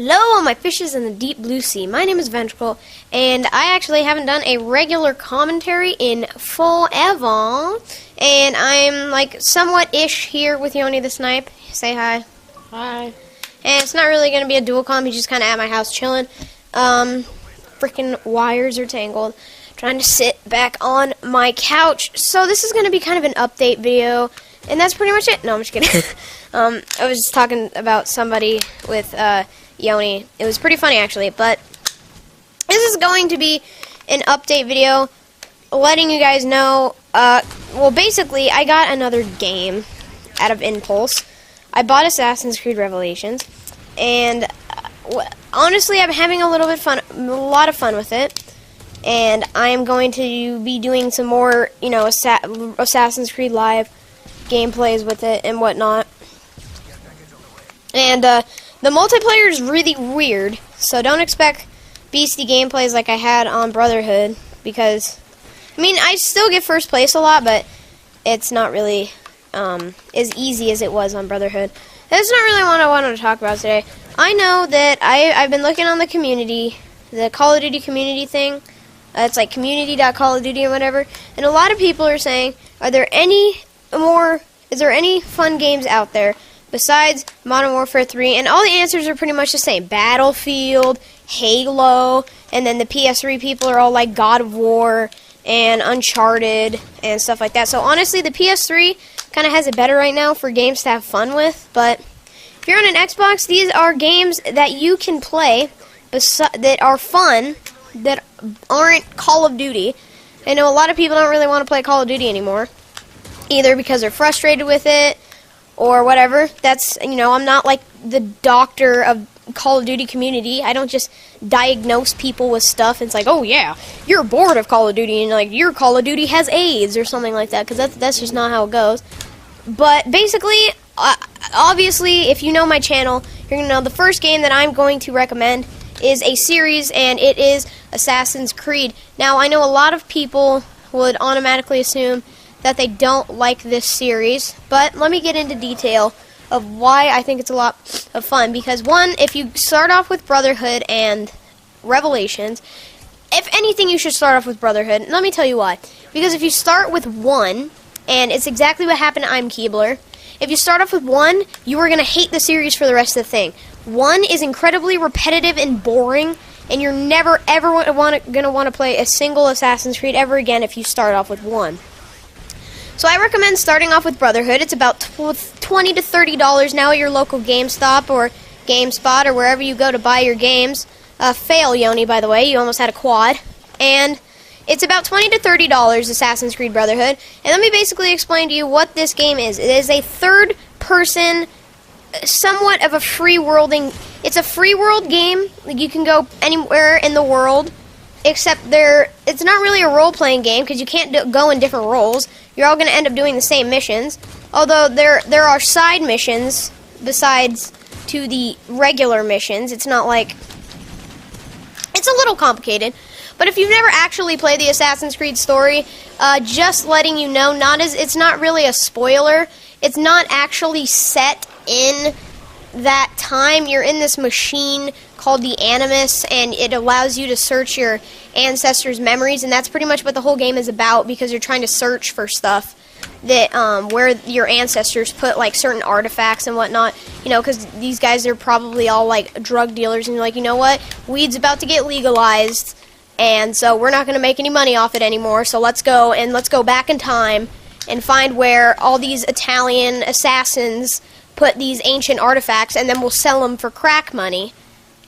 Hello, all my fishes in the deep blue sea. My name is Ventricle, and I actually haven't done a regular commentary in forever. And I'm like somewhat-ish here with Yoni the Snipe. Say hi. Hi. And it's not really going to be a dual comm. He's just kind of at my house chilling. Freaking wires are tangled. Trying to sit back on my couch. So this is going to be kind of an update video. And that's pretty much it. No, I'm just kidding. I was just talking about somebody with Yoni. It was pretty funny, actually. But this is going to be an update video letting you guys know. Well, basically, I got another game out of Impulse. I bought Assassin's Creed Revelations. And honestly, I'm having a lot of fun with it. And I am going to be doing some more, Assassin's Creed Live gameplays with it and whatnot. And the multiplayer is really weird, so don't expect beastie gameplays like I had on Brotherhood, because I still get first place a lot, but it's not really as easy as it was on Brotherhood. That's not really what I wanted to talk about today. I know that I've been looking on the community, the Call of Duty community thing. It's like community.callofduty or whatever, and a lot of people are saying, is there any fun games out there besides Modern Warfare 3? And all the answers are pretty much the same. Battlefield, Halo, and then the PS3 people are all like God of War and Uncharted and stuff like that. So honestly, the PS3 kind of has it better right now for games to have fun with. But if you're on an Xbox, these are games that you can play that are fun, that aren't Call of Duty. I know a lot of people don't really want to play Call of Duty anymore, either because they're frustrated with it or whatever. That's, I'm not like the doctor of Call of Duty community. I don't just diagnose people with stuff and it's like, oh yeah, you're bored of Call of Duty and like your Call of Duty has AIDS or something like that, because that's just not how it goes. But basically, obviously, if you know my channel, you're going to know the first game that I'm going to recommend is a series, and it is Assassin's Creed. Now, I know a lot of people would automatically assume that they don't like this series, but let me get into detail of why I think it's a lot of fun. Because one, if you start off with Brotherhood and Revelations, if anything, you should start off with Brotherhood. And let me tell you why. Because if you start with 1, and it's exactly what happened to I'm Keebler, if you start off with 1, you are going to hate the series for the rest of the thing. 1 is incredibly repetitive and boring, and you're never ever going to want to play a single Assassin's Creed ever again if you start off with 1. So I recommend starting off with Brotherhood. It's about $20 to $30 now at your local GameStop or GameSpot or wherever you go to buy your games. Fail, Yoni, by the way. You almost had a quad. And it's about $20 to $30, Assassin's Creed Brotherhood. And let me basically explain to you what this game is. It is a third-person, somewhat of a free-worlding... It's a free-world game. Like, you can go anywhere in the world, except it's not really a role-playing game, because you can't go in different roles. You're all going to end up doing the same missions. Although there are side missions besides to the regular missions. It's not like... It's a little complicated. But if you've never actually played the Assassin's Creed story, just letting you know, it's not really a spoiler. It's not actually set in that time. You're in this machine called the Animus, and it allows you to search your ancestors' memories, and that's pretty much what the whole game is about, because you're trying to search for stuff that where your ancestors put like certain artifacts and whatnot, because these guys are probably all like drug dealers, and you're like, you know what, weed's about to get legalized, and so we're not going to make any money off it anymore, so let's go back in time and find where all these Italian assassins put these ancient artifacts, and then we'll sell them for crack money.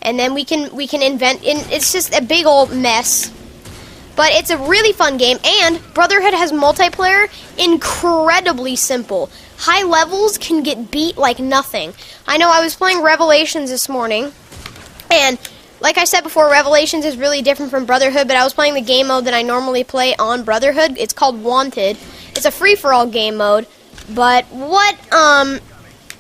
And then we can invent, it's just a big old mess. But it's a really fun game, and Brotherhood has multiplayer incredibly simple. High levels can get beat like nothing. I know I was playing Revelations this morning, and like I said before, Revelations is really different from Brotherhood, but I was playing the game mode that I normally play on Brotherhood. It's called Wanted. It's a free-for-all game mode, but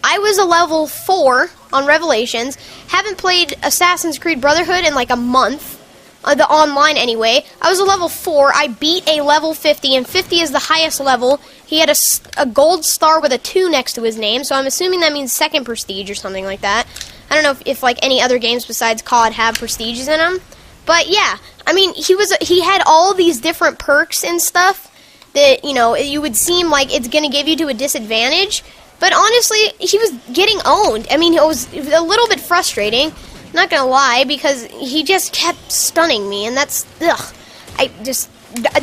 I was a level 4 on Revelations. Haven't played Assassin's Creed Brotherhood in like a month. The online anyway. I was a level 4. I beat a level 50, and 50 is the highest level. He had a gold star with a 2 next to his name, so I'm assuming that means second prestige or something like that. I don't know if like any other games besides COD have prestiges in them. But yeah, I mean, he had all these different perks and stuff that, you know, you would seem like it's going to give you to a disadvantage. But honestly, he was getting owned. I mean, it was a little bit frustrating, not going to lie, because he just kept stunning me, and that's, ugh.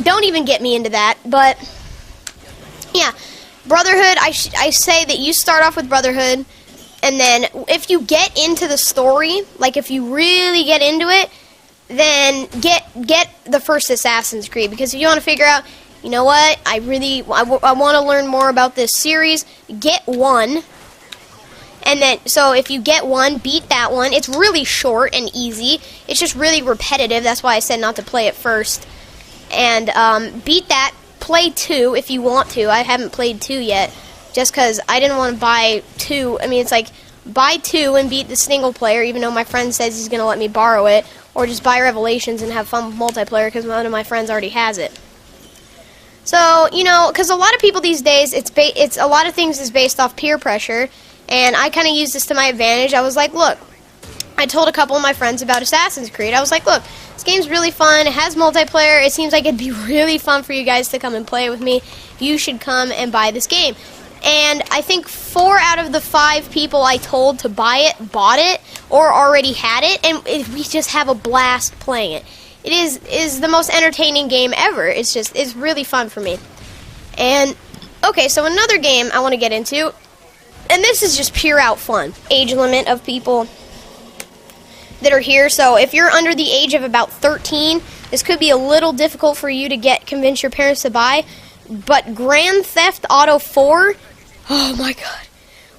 Don't even get me into that. But yeah, Brotherhood, I say that you start off with Brotherhood, and then if you get into the story, like if you really get into it, then get the first Assassin's Creed, because if you want to figure out, you know what, I want to learn more about this series, get 1. And then, so if you get 1, beat that one. It's really short and easy. It's just really repetitive. That's why I said not to play it first. And beat that. Play 2 if you want to. I haven't played 2 yet, just because I didn't want to buy 2. I mean, it's like, buy 2 and beat the single player, even though my friend says he's going to let me borrow it. Or just buy Revelations and have fun with multiplayer, because one of my friends already has it. So, you know, because a lot of people these days, it's a lot of things is based off peer pressure. And I kind of used this to my advantage. I was like, look, I told a couple of my friends about Assassin's Creed. I was like, look, this game's really fun. It has multiplayer. It seems like it'd be really fun for you guys to come and play it with me. You should come and buy this game. And I think 4 out of the 5 people I told to buy it bought it or already had it. And we just have a blast playing it. It is the most entertaining game ever. It's really fun for me. And, okay, so another game I want to get into. And this is just pure out fun. Age limit of people that are here. So if you're under the age of about 13, this could be a little difficult for you to convince your parents to buy. But Grand Theft Auto 4, oh my god.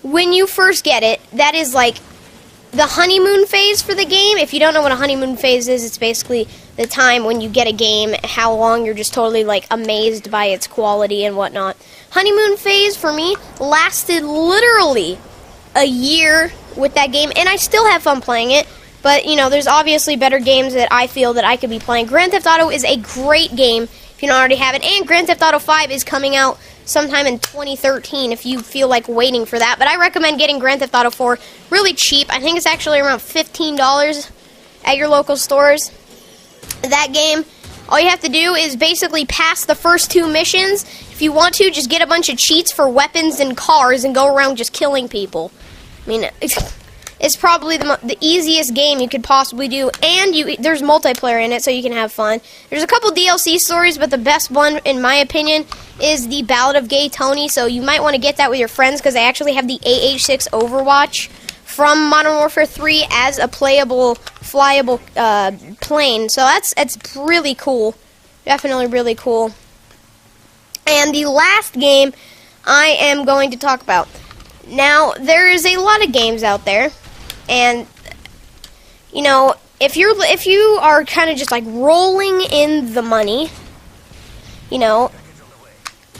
When you first get it, that is like the honeymoon phase for the game. If you don't know what a honeymoon phase is, it's basically the time when you get a game, how long you're just totally like amazed by its quality and whatnot. Honeymoon phase for me lasted literally a year with that game, and I still have fun playing it. But, you know, there's obviously better games that I feel that I could be playing. Grand Theft Auto is a great game if you don't already have it, and Grand Theft Auto 5 is coming out sometime in 2013 if you feel like waiting for that. But I recommend getting Grand Theft Auto 4 really cheap. I think it's actually around $15 at your local stores. That game, all you have to do is basically pass the first 2 missions. If you want to, just get a bunch of cheats for weapons and cars and go around just killing people. I mean, it's probably the easiest game you could possibly do, and there's multiplayer in it, so you can have fun. There's a couple DLC stories, but the best one, in my opinion, is the Ballad of Gay Tony, so you might want to get that with your friends, because they actually have the AH-6 Overwatch from Modern Warfare 3 as a playable, flyable plane. So that's really cool. Definitely really cool. And the last game I am going to talk about. Now, there is a lot of games out there, and you know, if you are kind of just like rolling in the money, you know,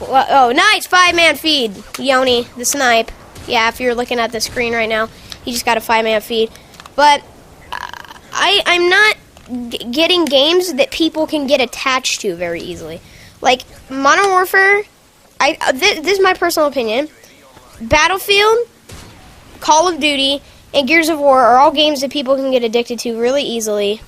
oh, nice 5-man feed, Yoni the snipe. Yeah, if you're looking at the screen right now, he just got a 5-man feed. But I'm not getting games that people can get attached to very easily. Like Modern Warfare, this is my personal opinion. Battlefield, Call of Duty, and Gears of War are all games that people can get addicted to really easily.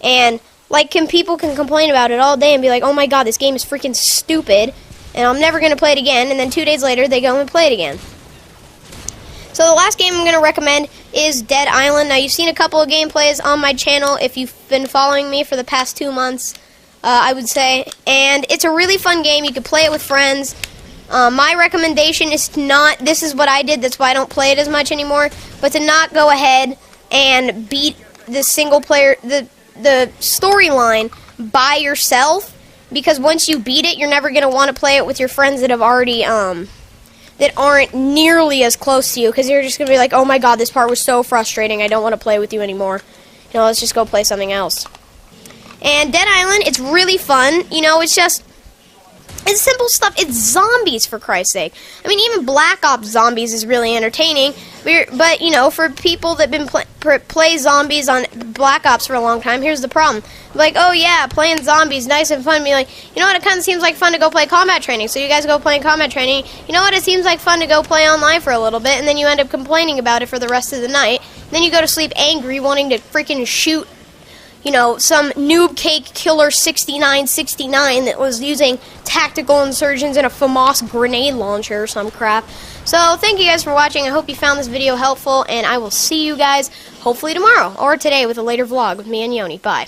And like, people can complain about it all day and be like, oh my god, this game is freaking stupid, and I'm never going to play it again, and then 2 days later they go and play it again. So the last game I'm going to recommend is Dead Island. Now, you've seen a couple of gameplays on my channel if you've been following me for the past 2 months, I would say. And it's a really fun game. You can play it with friends. My recommendation is to not, this is what I did, that's why I don't play it as much anymore, but to not go ahead and beat the single player, the storyline by yourself, because once you beat it, you're never going to want to play it with your friends that have already, that aren't nearly as close to you, because you're just going to be like, oh my god, this part was so frustrating, I don't want to play with you anymore. You know, let's just go play something else. And Dead Island, it's really fun. You know, it's simple stuff. It's zombies, for Christ's sake. I mean, even Black Ops Zombies is really entertaining. But, you know, for people that been play zombies on Black Ops for a long time, here's the problem. Like, oh yeah, playing zombies, nice and fun. Be like, you know what, it kind of seems like fun to go play combat training. So you guys go play combat training. You know what, it seems like fun to go play online for a little bit, and then you end up complaining about it for the rest of the night. Then you go to sleep angry, wanting to freaking shoot, you know, some noob cake killer 6969 that was using tactical insurgents in a FAMAS grenade launcher or some crap. So thank you guys for watching. I hope you found this video helpful, and I will see you guys hopefully tomorrow or today with a later vlog with me and Yoni. Bye.